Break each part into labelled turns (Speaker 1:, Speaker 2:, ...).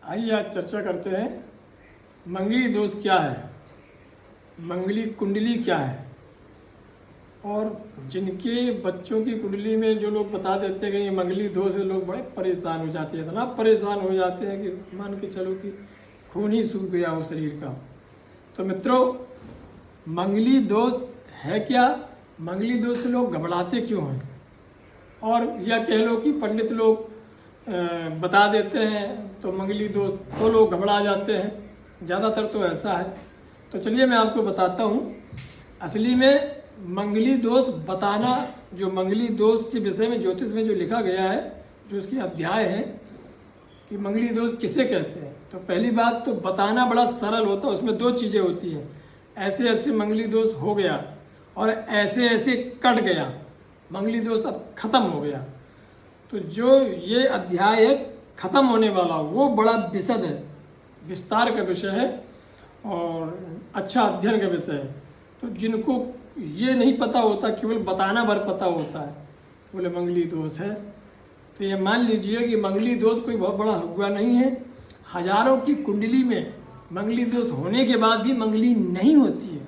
Speaker 1: आइए आज चर्चा करते हैं मंगली दोष क्या है, मंगली कुंडली क्या है। और जिनके बच्चों की कुंडली में जो लोग बता देते हैं कि ये मंगली दोष है, लोग बड़े परेशान हो जाते हैं, इतना परेशान हो जाते हैं कि मान के चलो कि खून ही सूख गया हो शरीर का। तो मित्रों, मंगली दोष है क्या, मंगली दोष से लोग घबराते क्यों हैं, और या कह लो कि पंडित लोग बता देते हैं तो मंगली दोष तो लोग घबरा जाते हैं, ज़्यादातर तो ऐसा है। तो चलिए मैं आपको बताता हूँ असली में मंगली दोष बताना। जो मंगली दोष के विषय में ज्योतिष में जो लिखा गया है, जो उसके अध्याय है कि मंगली दोष किसे कहते हैं, तो पहली बात तो बताना बड़ा सरल होता है। उसमें दो चीज़ें होती हैं, ऐसे ऐसे मंगली दोष हो गया और ऐसे ऐसे कट गया, मंगली दोष अब खत्म हो गया। तो जो ये अध्याय है खत्म होने वाला, वो बड़ा विशद है, विस्तार का विषय है और अच्छा अध्ययन का विषय है। तो जिनको ये नहीं पता होता, केवल बताना भर पता होता है, बोले मंगली दोष है, तो ये मान लीजिए कि मंगली दोष कोई बहुत बड़ा हुआ नहीं है। हजारों की कुंडली में मंगली दोष होने के बाद भी मंगली नहीं होती है।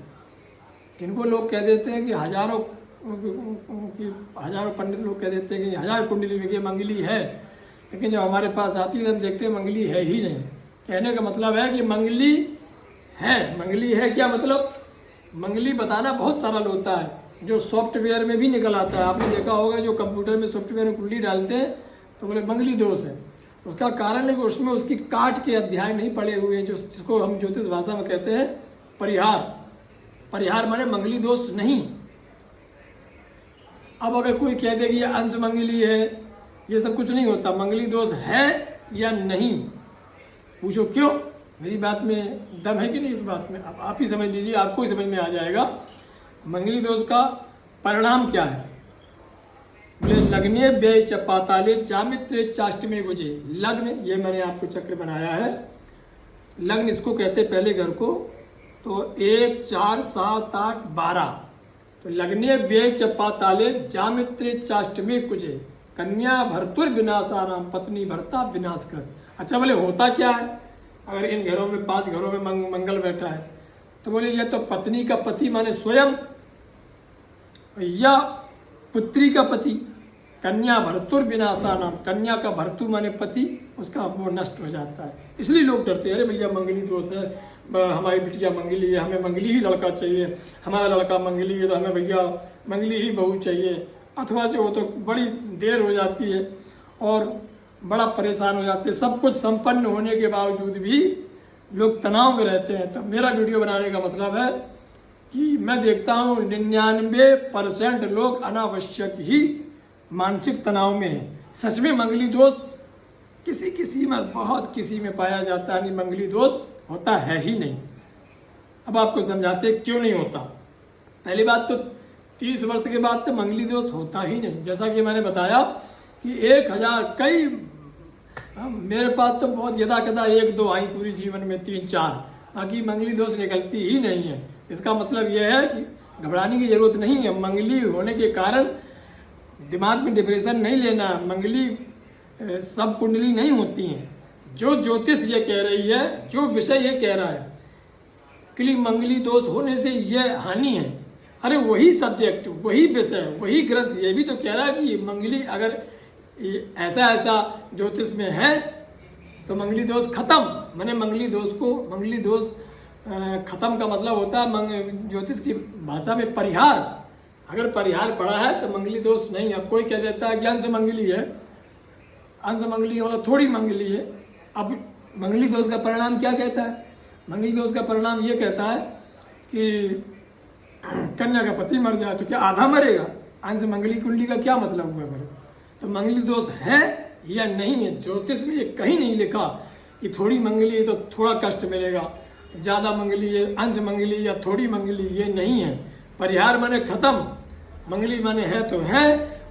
Speaker 1: जिनको लोग कह देते हैं कि हजारों पंडित लोग कह देते हैं कि 1000 कुंडली में ये मंगली है, लेकिन जब हमारे पास आती है तो हम देखते हैं मंगली है ही नहीं। कहने का मतलब है कि मंगली है। मंगली है क्या मतलब, मंगली बताना बहुत सरल होता है, जो सॉफ्टवेयर में भी निकल आता है। आपने देखा होगा जो कंप्यूटर में सॉफ्टवेयर में कुंडली डालते हैं तो बोले मंगली दोष है। उसका कारण है कि उसमें उसकी काट के अध्याय नहीं पड़े हुए हैं, जो जिसको हम ज्योतिष भाषा में कहते हैं परिहार। परिहार माने मंगली दोष नहीं। अब अगर कोई कह दे कि ये अंश मंगली है, ये सब कुछ नहीं होता। मंगली दोष है या नहीं, पूछो क्यों। मेरी बात में दम है कि नहीं इस बात में, अब आप ही समझ लीजिए, आपको ही समझ में आ जाएगा। मंगली दोष का परिणाम क्या है, बोले लग्ने व्यय च पाताले जामित्रे चाष्टमे गुजे। लग्न, ये मैंने आपको चक्र बनाया है, लग्न इसको कहते पहले घर को। तो 1 4 7 8 12, तो लग्ने व्यय च पाताले जामित्रे चाष्टमे कुजे कन्या भर्तुर विनाशानाम पत्नी भर्ता विनाशकृत। अच्छा बोले होता क्या है, अगर इन घरों में 5 घरों में मंगल बैठा है तो बोले ये तो पत्नी का पति माने स्वयं, या पुत्री का पति। कन्या भर्तुर विनाशानाम, कन्या का भर्तु माने पति, उसका वो नष्ट हो जाता है। इसलिए लोग डरते हैं, अरे भैया मंगली दोष है, हमारी बिटिया मंगली है, हमें मंगली ही लड़का चाहिए, हमारा लड़का मंगली है तो हमें भैया मंगली ही बहू चाहिए। अथवा जो तो बड़ी देर हो जाती है और बड़ा परेशान हो जाते हैं। सब कुछ संपन्न होने के बावजूद भी लोग तनाव में रहते हैं। तो मेरा वीडियो बनाने का मतलब है कि मैं देखता हूँ 99% लोग अनावश्यक ही मानसिक तनाव में हैं। सच में मंगली दोष किसी किसी में, बहुत किसी में पाया जाता है, नहीं मंगली दोष होता है ही नहीं। अब आपको समझाते क्यों नहीं होता। पहली बात तो 30 वर्ष के बाद तो मंगली दोष होता ही नहीं। जैसा कि मैंने बताया कि 1000 कई, मेरे पास तो बहुत ज़्यादा कदा 1-2 आई पूरी जीवन में, 3-4, बाकी मंगली दोष निकलती ही नहीं है। इसका मतलब यह है कि घबराने की जरूरत नहीं है। मंगली होने के कारण दिमाग में डिप्रेशन नहीं लेना। मंगली सब कुंडली नहीं होती हैं। जो ज्योतिष ये कह रही है, जो विषय ये कह रहा है कि मंगली दोष होने से ये हानि है, अरे वही सब्जेक्ट, वही विषय, वही ग्रंथ ये भी तो कह रहा है कि मंगली अगर ऐसा ऐसा ज्योतिष में है तो मंगली दोष खत्म। मैंने मंगली दोष को, मंगली दोष खत्म का मतलब होता है ज्योतिष की भाषा में परिहार। अगर परिहार पड़ा है तो मंगली दोष नहीं। अब कोई कह देता है कि अंश मंगली है, अंश मंगली मतलब थोड़ी मंगली है। अब मंगली दोष का परिणाम क्या कहता है, मंगली दोष का परिणाम ये कहता है कि कन्या का पति मर जाए तो क्या आधा मरेगा। अंश मंगली कुंडली का क्या मतलब हुआ मेरे। तो मंगली दोष है या नहीं है, ज्योतिष में ये कहीं नहीं लिखा कि थोड़ी मंगली है तो थोड़ा कष्ट मिलेगा, ज़्यादा मंगली है, अंश मंगली या थोड़ी मंगली, ये नहीं है। परिहार माने खत्म, मंगली माने है तो है,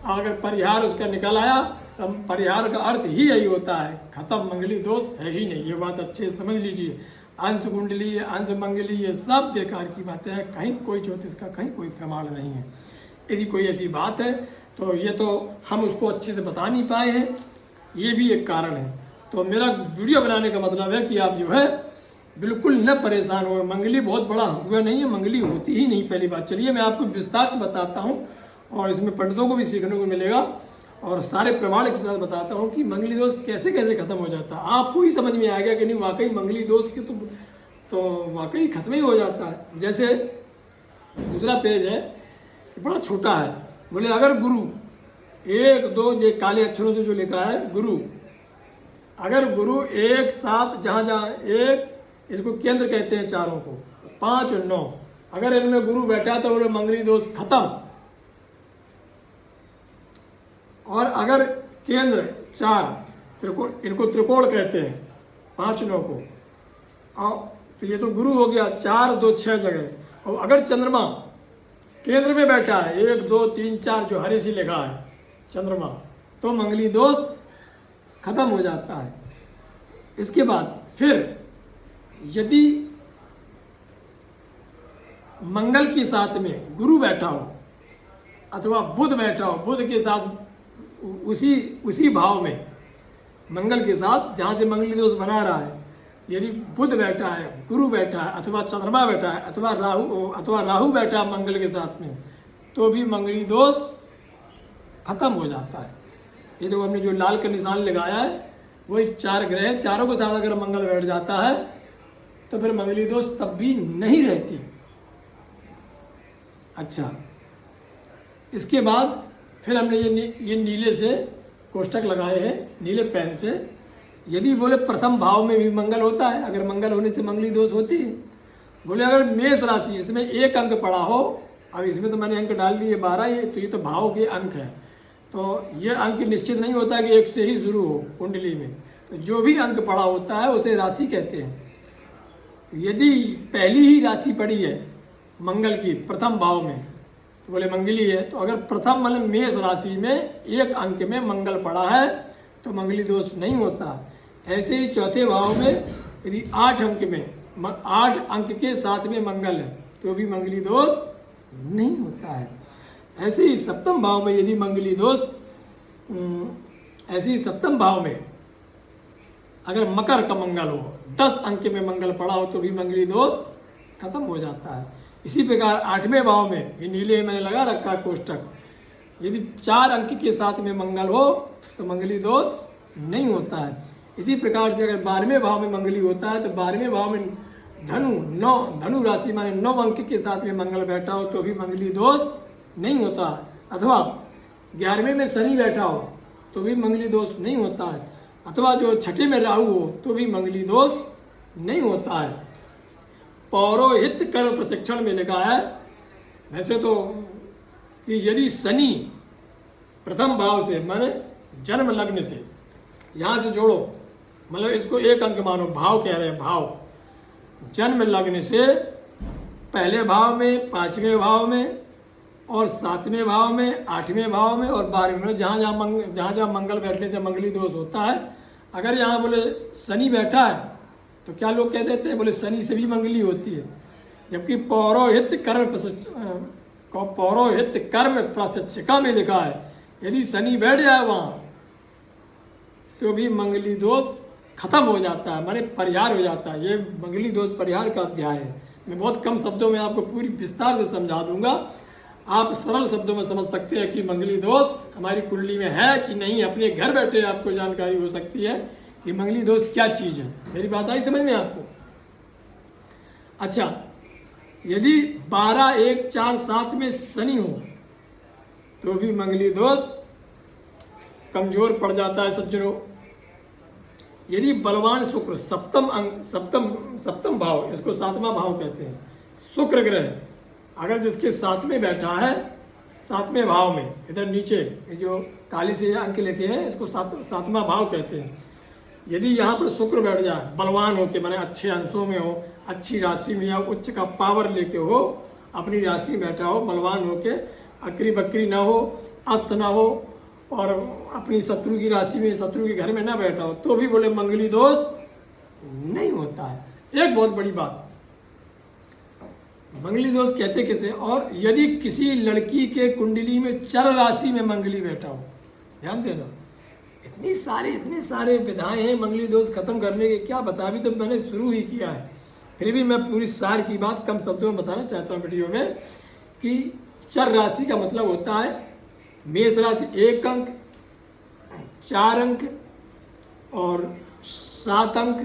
Speaker 1: अगर परिहार उसका निकल आया तो परिहार का अर्थ ही यही होता है, खत्म, मंगली दोष है ही नहीं। ये बात अच्छे से समझ लीजिए। अंश कुंडली, अंश मंगली, ये सब बेकार की बातें हैं, कहीं कोई ज्योतिष का कहीं कोई प्रमाण नहीं है। यदि कोई ऐसी बात है तो ये तो हम उसको अच्छे से बता नहीं पाए हैं, ये भी एक कारण है। तो मेरा वीडियो बनाने का मतलब है कि आप जो है बिल्कुल न परेशान हो। मंगली बहुत बड़ा हुआ नहीं है, मंगली होती ही नहीं पहली बात। चलिए मैं आपको विस्तार से बताता हूँ और इसमें पंडितों को भी सीखने को मिलेगा और सारे प्रमाण के साथ बताता हूँ कि मंगली दोष कैसे कैसे खत्म हो जाता है। आपको ही समझ में आ गया कि नहीं वाकई मंगली दोष की तो वाकई खत्म ही हो जाता है। जैसे दूसरा पेज है, बड़ा छोटा है, बोले अगर गुरु 1 2 जो काले अक्षरों से जो लिखा है गुरु, अगर गुरु एक साथ जहाँ जहाँ एक, इसको केंद्र कहते हैं चारों को, 5 और 9, अगर इनमें गुरु बैठा तो बोले मंगली दोष खत्म। और अगर केंद्र 4 त्रिकोण, इनको त्रिकोण कहते हैं 5 9 को, और तो ये तो गुरु हो गया 4 2 6 जगह। और अगर चंद्रमा केंद्र में बैठा है 1 2 3 4 जो हरे से लिखा है चंद्रमा, तो मंगली दोष खत्म हो जाता है। इसके बाद फिर यदि मंगल के साथ में गुरु बैठा हो अथवा बुध बैठा हो, बुध के साथ उसी भाव में मंगल के साथ जहाँ से मंगली दोष बना रहा है, यदि बुध बैठा है, गुरु बैठा है अथवा चंद्रमा बैठा है अथवा राहु बैठा है मंगल के साथ में, तो भी मंगली दोष खत्म हो जाता है। ये देखो हमने जो लाल का निशान लगाया है वही 4 ग्रह, चारों के साथ अगर मंगल बैठ जाता है तो फिर मंगली दोष तब भी नहीं रहती। अच्छा, इसके बाद फिर हमने ये नीले से कोष्टक लगाए हैं, नीले पेन से। यदि बोले प्रथम भाव में भी मंगल होता है, अगर मंगल होने से मंगली दोष होती है। बोले अगर मेष राशि, इसमें 1 अंक पड़ा हो, अब इसमें तो मैंने अंक डाल दिए 12, ये तो भाव के अंक है, तो ये अंक निश्चित नहीं होता कि 1 से ही शुरू हो कुंडली में। तो जो भी अंक पड़ा होता है उसे राशि कहते हैं। यदि पहली ही राशि पड़ी है मंगल की प्रथम भाव में तो बोले मंगली है। तो अगर प्रथम मतलब मेष राशि में 1 अंक में मंगल पड़ा है तो मंगली दोष नहीं होता। ऐसे ही चौथे भाव में यदि 8 अंक में 8 अंक के साथ में मंगल है तो भी मंगली दोष नहीं होता है। ऐसे ही सप्तम भाव में यदि मंगली दोष, ऐसे ही सप्तम भाव में अगर मकर का मंगल हो, 10 अंक में मंगल पड़ा हो तो भी मंगली दोष खत्म हो जाता है। इसी प्रकार 8वें भाव में, ये नीले मैंने लगा रखा है कोष्टक, यदि 4 अंक के साथ में मंगल हो तो मंगली दोष नहीं होता है। इसी प्रकार से अगर 12वें भाव में मंगली होता है तो 12वें भाव में धनु राशि माने 9 अंक के साथ में मंगल बैठा हो तो भी मंगली दोष नहीं होता। अथवा 11वें में शनि बैठा हो तो भी मंगली दोष नहीं होता है। अथवा जो 6ठे में राहु हो तो भी मंगली दोष नहीं होता है। पौरोहित्य कर्म प्रशिक्षण में लिखा है वैसे तो कि यदि शनि प्रथम भाव से माने जन्म लग्न से, यहाँ से जोड़ो, मतलब इसको 1 अंक मानो, भाव कह रहे हैं, भाव जन्म लग्न से पहले भाव में, 5वें भाव में और 7वें भाव में, 8वें भाव में और 12वें में, जहाँ जहाँ मंगल बैठने से मंगली दोष होता है। अगर यहाँ बोले शनि बैठा है तो क्या लोग कह देते हैं, बोले शनि से भी मंगली होती है, जबकि पौरोहित्य कर्म प्रशिक्षिका में लिखा है यदि शनि बैठ जाए वहाँ तो भी मंगली दोष खत्म हो जाता है, माने परिहार हो जाता है। ये मंगली दोष परिहार का अध्याय है। मैं बहुत कम शब्दों में आपको पूरी विस्तार से समझा दूंगा, आप सरल शब्दों में समझ सकते हैं कि मंगली दोष हमारी कुंडली में है कि नहीं। अपने घर बैठे आपको जानकारी हो सकती है कि मंगली दोष क्या चीज़ है। मेरी बात आई समझ में आपको? अच्छा, यदि 12 1 4 7 में शनि हो तो भी मंगली दोष कमजोर पड़ जाता है सज्जनों। यदि बलवान शुक्र सप्तम भाव, इसको 7वां भाव कहते हैं, शुक्र ग्रह अगर जिसके 7 में बैठा है, 7वें भाव में, इधर नीचे ये जो काली से अंक लिखे हैं इसको 7वां भाव कहते हैं। यदि यहाँ पर शुक्र बैठ जाए बलवान हो के, माने अच्छे अंशों में हो, अच्छी राशि में या उच्च का पावर लेके हो, अपनी राशि में बैठा हो, बलवान हो के, अकरी बकरी ना हो, अस्त ना हो और अपनी शत्रु की राशि में, शत्रु के घर में ना बैठा हो तो भी बोले मंगली दोष नहीं होता है। एक बहुत बड़ी बात, मंगली दोष कहते किसे? और यदि किसी लड़की के कुंडली में चर राशि में मंगली बैठा हो, ध्यान देना, इतने सारे विधाएं हैं मंगली दोष खत्म करने के, क्या बता, अभी तो मैंने शुरू ही किया है। फिर भी मैं पूरी सार की बात कम शब्दों में बताना चाहता हूँ वीडियो में कि चर राशि का मतलब होता है मेष राशि 1 अंक, 4 अंक और 7 अंक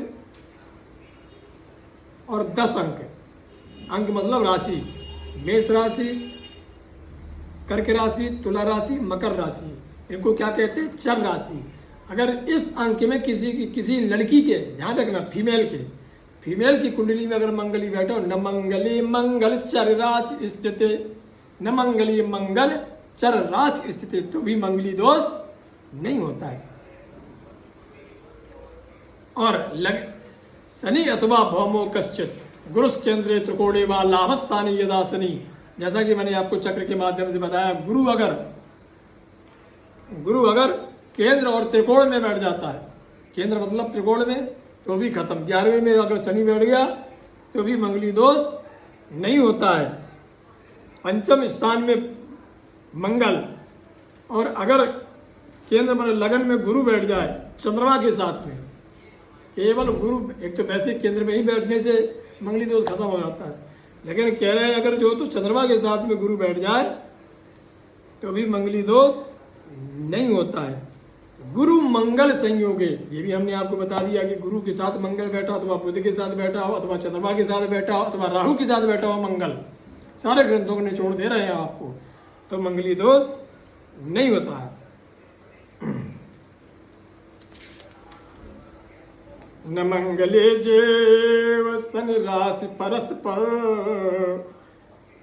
Speaker 1: और 10 अंक। अंक मतलब राशि, मेष राशि, कर्क राशि, तुला राशि, मकर राशि, इनको क्या कहते हैं? चर राशि। अगर इस अंक में किसी लड़की के, ध्यान रखना, फीमेल की कुंडली में अगर मंगली बैठो, न मंगली मंगल चर राशि स्थिति, न मंगली मंगल चर राशि स्थिति, तो भी मंगली दोष नहीं होता है। और शनि अथवा भौमो कश्चित गुरुस केंद्रे त्रिकोणे व लाभस्थानी यदा शनि, जैसा कि मैंने आपको चक्र के माध्यम से बताया, गुरु अगर केंद्र और त्रिकोण में बैठ जाता है, केंद्र मतलब त्रिकोण में, तो भी खत्म। 11वें में अगर शनि बैठ गया तो भी मंगली दोष नहीं होता है। पंचम स्थान में मंगल, और अगर केंद्र में लगन में गुरु बैठ जाए चंद्रमा के साथ में, केवल गुरु, एक तो वैसे केंद्र में ही बैठने से मंगली दोष खत्म हो जाता है, लेकिन कह रहे हैं अगर जो तो चंद्रमा के साथ में गुरु बैठ जाए तो भी मंगली दोष नहीं होता है। गुरु मंगल संयोगे, ये भी हमने आपको बता दिया कि गुरु के साथ मंगल बैठा, अथवा बुध के साथ बैठा हो, अथवा चंद्रमा के साथ बैठा हो, अथवा राहु के साथ बैठा हो मंगल, सारे ग्रंथों को निचोड़ दे रहे हैं आपको, तो मंगली दोष नहीं होता है। न मंगले जेव शनि राशि परस्पर,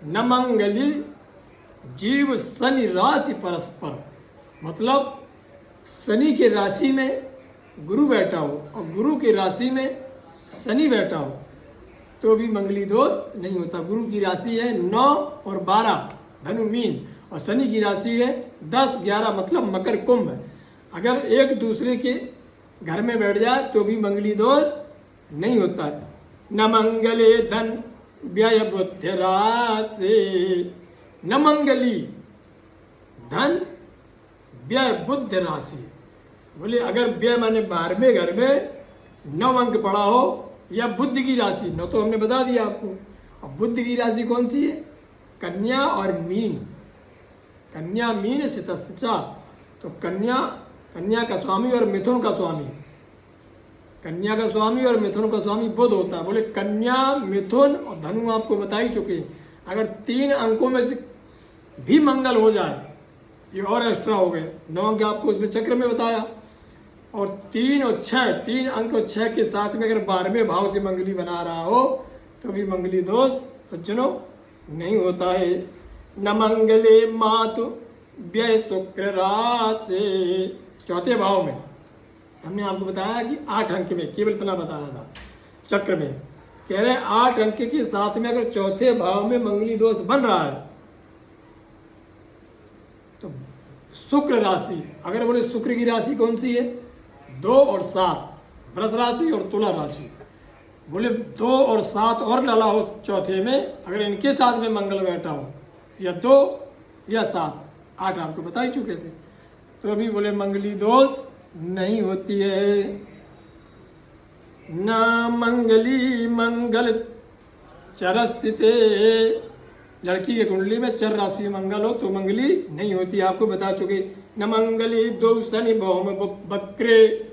Speaker 1: न मंगली जीव शनि राशि परस्पर, मतलब शनि के राशि में गुरु बैठा हो और गुरु की राशि में शनि बैठा हो तो भी मंगली दोष नहीं होता। गुरु की राशि है 9 और 12 धनु मीन, और शनि की राशि है 10, 11 मतलब मकर कुंभ। अगर एक दूसरे के घर में बैठ जाए तो भी मंगली दोष नहीं होता है। न मंगले धन व्यय बुद्धि राशि, न मंगली धन व्यय बुद्धि राशि, बोले अगर व्यय माने 12वें घर में 9 अंक पड़ा हो, या बुद्धि की राशि 9 तो हमने बता दिया आपको। अब बुद्धि की राशि कौन सी है? कन्या और मीन, कन्या मीन सितस्चा, तो कन्या का स्वामी और मिथुन का स्वामी, कन्या का स्वामी और मिथुन का स्वामी बुध होता है। बोले कन्या, मिथुन और धनु आपको बता ही चुके। अगर 3 अंकों में से भी मंगल हो जाए, ये और एक्स्ट्रा हो गए, 9 अंक आपको उसमें चक्र में बताया, और 3 और 6, 3 अंक और 6 के साथ में अगर 12वें भाव से मंगली बना रहा हो तो भी मंगली दोष सज्जनों नहीं होता है। न मंगले मातु व्यय शुक्र राशि, चौथे भाव में हमने आपको बताया कि 8 अंक में, केवल इतना बताया था चक्र में, कह रहे 8 अंक के साथ में अगर चौथे भाव में मंगली दोष बन रहा है तो शुक्र राशि, अगर बोले शुक्र की राशि कौन सी है? 2 और 7, वृष राशि और तुला राशि। बोले 2 और 7 और डाला हो चौथे में, अगर इनके साथ में मंगल बैठा हो, या 2 या 7, 8 आपको बता ही चुके थे, तो अभी बोले मंगली दोष नहीं होती है। न मंगली मंगल चर स्थिते, लड़की के कुंडली में चर राशि मंगल हो तो मंगली नहीं होती, आपको बता चुके। न मंगली 2 शनि भौम बक्रे,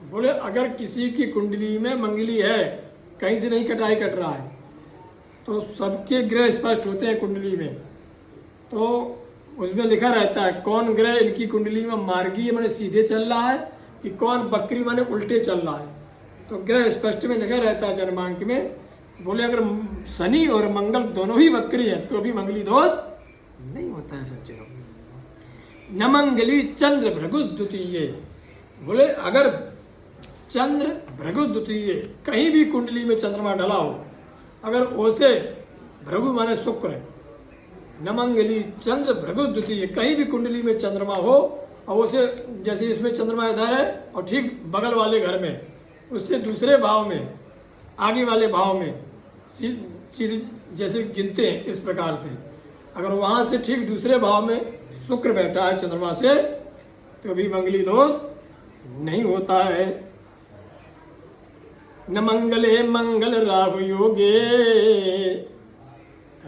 Speaker 1: बोले अगर किसी की कुंडली में मंगली है, कहीं से नहीं कटाई कट रहा है, तो सबके ग्रह स्पष्ट होते हैं कुंडली में, तो उसमें लिखा रहता है कौन ग्रह इनकी कुंडली में मार्गीय माने सीधे चल रहा है कि कौन बकरी माने उल्टे चल रहा है, तो ग्रह स्पष्ट में लिखा रहता है जन्मांक में। बोले अगर शनि और मंगल दोनों ही वक्री है तो भी मंगली दोष नहीं होता है सज्जनों। न मंगली चंद्र भृगु द्वितीय, बोले अगर चंद्र भृगु द्वितीय कहीं भी कुंडली में चंद्रमा डला हो, अगर ओसे भृगु माने शुक्र है, न मंगली चंद्र भृगु द्वितीय, कहीं भी कुंडली में चंद्रमा हो और उसे, जैसे इसमें चंद्रमा इधर है और ठीक बगल वाले घर में, उससे दूसरे भाव में, आगे वाले भाव में सीधे जैसे गिनते हैं इस प्रकार से, अगर वहाँ से ठीक दूसरे भाव में शुक्र बैठा है चंद्रमा से, तो भी मंगली दोष नहीं होता है। न मंगले मंगल राहु योगे,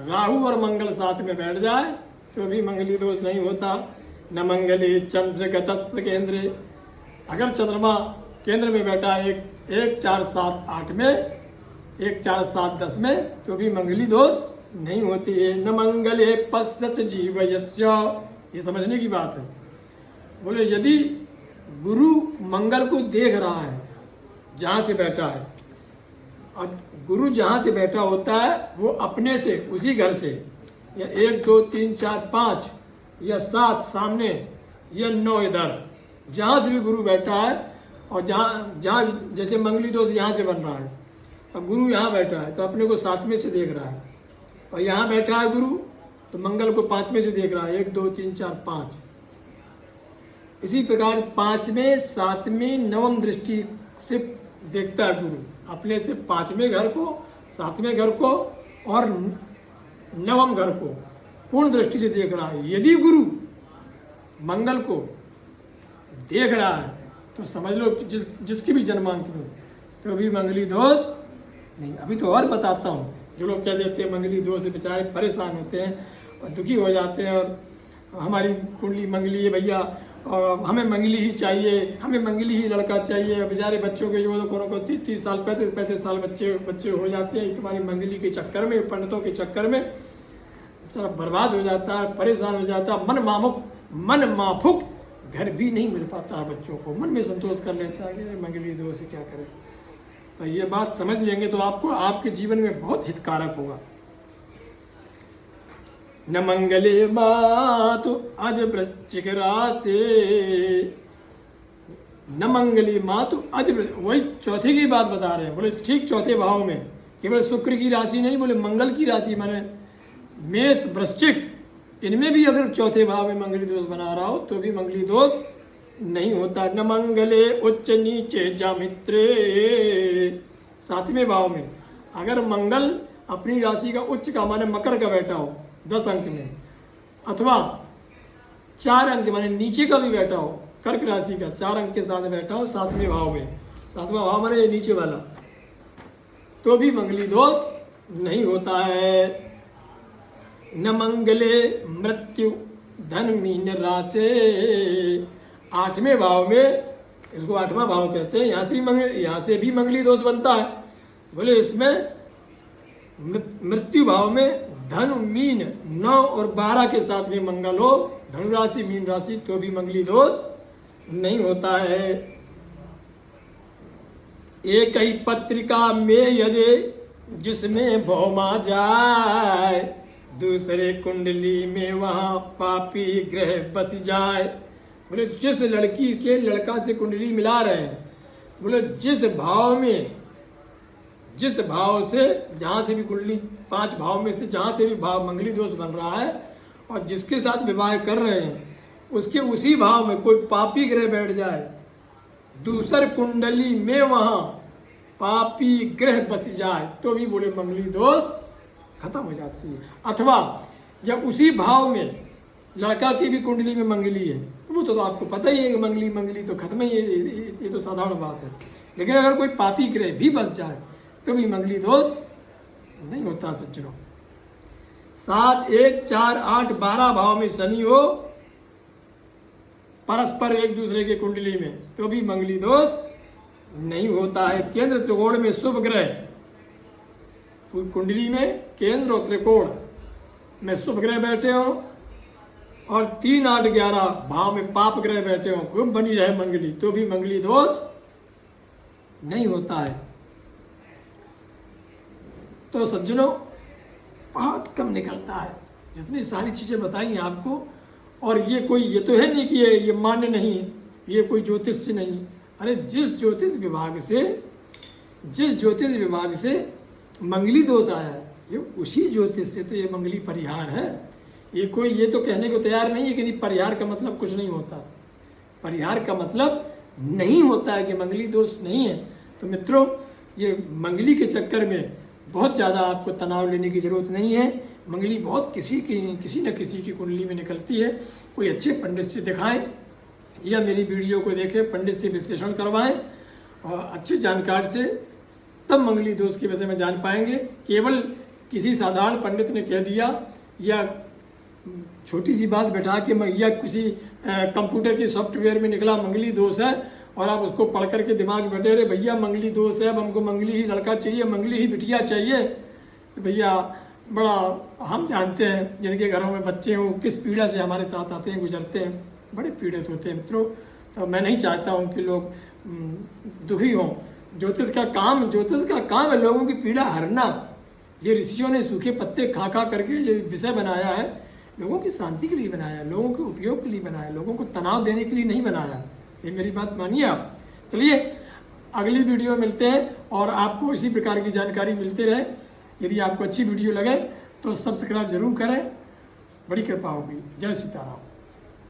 Speaker 1: राहु और मंगल साथ में बैठ जाए तो भी मंगली दोष नहीं होता। न मंगले चंद्र गतस्थ केंद्र, अगर चंद्रमा केंद्र में बैठा है 1 4 7 8 में, 1 4 7 10 में, तो भी मंगली दोष नहीं होती है। न मंगले पश्यच जीवयस्य, ये समझने की बात है। बोले यदि गुरु मंगल को देख रहा है जहाँ से बैठा है, और गुरु जहाँ से बैठा होता है वो अपने से, उसी घर से, या 1 2 3 4 5 या 7 सामने या 9 इधर, जहाँ से भी गुरु बैठा है, और जहाँ जहाँ जैसे मंगली दोष यहाँ से बन रहा है, अब गुरु यहाँ बैठा है तो अपने को 7वें से देख रहा है, और यहाँ बैठा है गुरु तो मंगल को 5वें से देख रहा है, 1 2 3 4 5। इसी प्रकार 5वें 7वें 9वीं दृष्टि से देखता है गुरु, अपने से 5वें घर को, 7वें घर को और 9वें घर को पूर्ण दृष्टि से देख रहा है। यदि गुरु मंगल को देख रहा है तो समझ लो जिसकी भी जन्मांक में, तो अभी मंगली दोष नहीं। अभी तो और बताता हूँ, जो लोग कह देते हैं मंगली दोष से बेचारे परेशान होते हैं और दुखी हो जाते हैं, और हमारी कुंडली मंगली है भैया, और हमें मंगली ही चाहिए, हमें मंगली ही लड़का चाहिए। बेचारे बच्चों के जो कोनो को 30 साल 35 साल बच्चे हो जाते हैं तुम्हारी मंगली के चक्कर में, पंडितों के चक्कर में, बेचारा बर्बाद हो जाता है, परेशान हो जाता है, मन माफुक घर भी नहीं मिल पाता है बच्चों को, मन में संतोष कर लेता है कि मंगली दोष से क्या करें। तो ये बात समझ लेंगे तो आपको आपके जीवन में बहुत हितकारक होगा। न मंगले मातु अज वृश्चिक राशि, न मंगली मातु अज, वही चौथे की बात बता रहे हैं। बोले ठीक चौथे भाव में, केवल शुक्र की राशि नहीं, बोले मंगल की राशि, माने मेष वृश्चिक, इनमें भी अगर चौथे भाव में मंगली दोष बना रहा हो तो भी मंगली दोष नहीं होता। न मंगले उच्च नीचे जामित्रे, 7वें भाव में अगर मंगल अपनी राशि का उच्च का माने मकर का बैठा हो 10 अंक में, अथवा 4 अंक माने नीचे का भी बैठा हो, कर्क राशि का 4 अंक के साथ बैठा हो 7वें भाव में, 7वां भाव माने नीचे वाला, तो भी मंगली दोष नहीं होता है। न मंगले मृत्यु धन मीन राशि, 8वें भाव में, इसको 8वां भाव कहते हैं, यहाँ से भी मंगली दोष बनता है। बोले इसमें मृत्यु भाव में धन मीन 9 और 12 के साथ में मंगल हो, धनु राशि मीन राशि, तो भी मंगली दोष नहीं होता है। एक ही पत्रिका में यदि जिसमें भौमा जाए, दूसरे कुंडली में वहाँ पापी ग्रह बस जाए। बोले जिस लड़की के लड़का से कुंडली मिला रहे हैं, बोले जिस भाव से जहाँ से भी कुंडली 5 भाव में से जहाँ से भी भाव मंगली दोष बन रहा है, और जिसके साथ विवाह कर रहे हैं उसके उसी भाव में कोई पापी ग्रह बैठ जाए, दूसर कुंडली में वहाँ पापी ग्रह बस जाए, तो भी बोले मंगली दोष खत्म हो जाती है। अथवा जब उसी भाव में लड़का की भी कुंडली में मंगली है, तो वो तो आपको पता ही है कि मंगली तो खत्म ही है, ये तो साधारण बात है। लेकिन अगर कोई पापी ग्रह भी बस जाए तो भी मंगली दोष नहीं होता सज्जनों। 7 1 4 8 12 भाव में शनि हो परस्पर एक दूसरे के कुंडली में, तो भी मंगली दोष नहीं होता है। केंद्र त्रिकोण में शुभ ग्रह, कुंडली में केंद्र और त्रिकोण में शुभ ग्रह बैठे हो, और 3 8 11 भाव में पाप ग्रह बैठे हो, खूब बनी रहे मंगली, तो भी मंगली दोष नहीं होता है। तो सज्जनों बहुत कम निकलता है, जितनी सारी चीज़ें बताई आपको, और ये तो है नहीं कि ये मान्य नहीं है, ये कोई ज्योतिष से नहीं। अरे जिस ज्योतिष विभाग से मंगली दोष आया है, ये उसी ज्योतिष से तो ये मंगली परिहार है। ये तो कहने को तैयार नहीं है कि नहीं परिहार का मतलब कुछ नहीं होता। परिहार का मतलब नहीं होता है कि मंगली दोष नहीं है। तो मित्रों, ये मंगली के चक्कर में बहुत ज़्यादा आपको तनाव लेने की ज़रूरत नहीं है। मंगली बहुत किसी न किसी की कुंडली में निकलती है। कोई अच्छे पंडित से दिखाएं, या मेरी वीडियो को देखें, पंडित से विश्लेषण करवाएं और अच्छी जानकारी से तब मंगली दोष के विषय में जान पाएंगे। केवल किसी साधारण पंडित ने कह दिया या छोटी सी बात बैठा के या किसी कंप्यूटर के सॉफ्टवेयर में निकला मंगली दोष है और आप उसको पढ़ करके दिमाग में बैठे रहे भैया मंगली दोष है, अब हमको मंगली ही लड़का चाहिए, मंगली ही बिटिया चाहिए, तो भैया बड़ा हम जानते हैं जिनके घरों में बच्चे हों किस पीड़ा से हमारे साथ आते हैं, गुजरते हैं, बड़े पीड़ित होते हैं मित्रों। तो मैं नहीं चाहता हूँ कि लोग दुखी हों। ज्योतिष का काम है लोगों की पीड़ा हरना। ये ऋषियों ने सूखे पत्ते खा खा करके जो विषय बनाया है लोगों की शांति के लिए बनाया है, लोगों के उपयोग के लिए बनाया है, लोगों को तनाव देने के लिए नहीं बनाया। ये मेरी बात मानिए आप। चलिए अगली वीडियो में मिलते हैं और आपको इसी प्रकार की जानकारी मिलती रहे। यदि आपको अच्छी वीडियो लगे तो सब्सक्राइब जरूर करें, बड़ी कृपा होगी। जय सीताराम।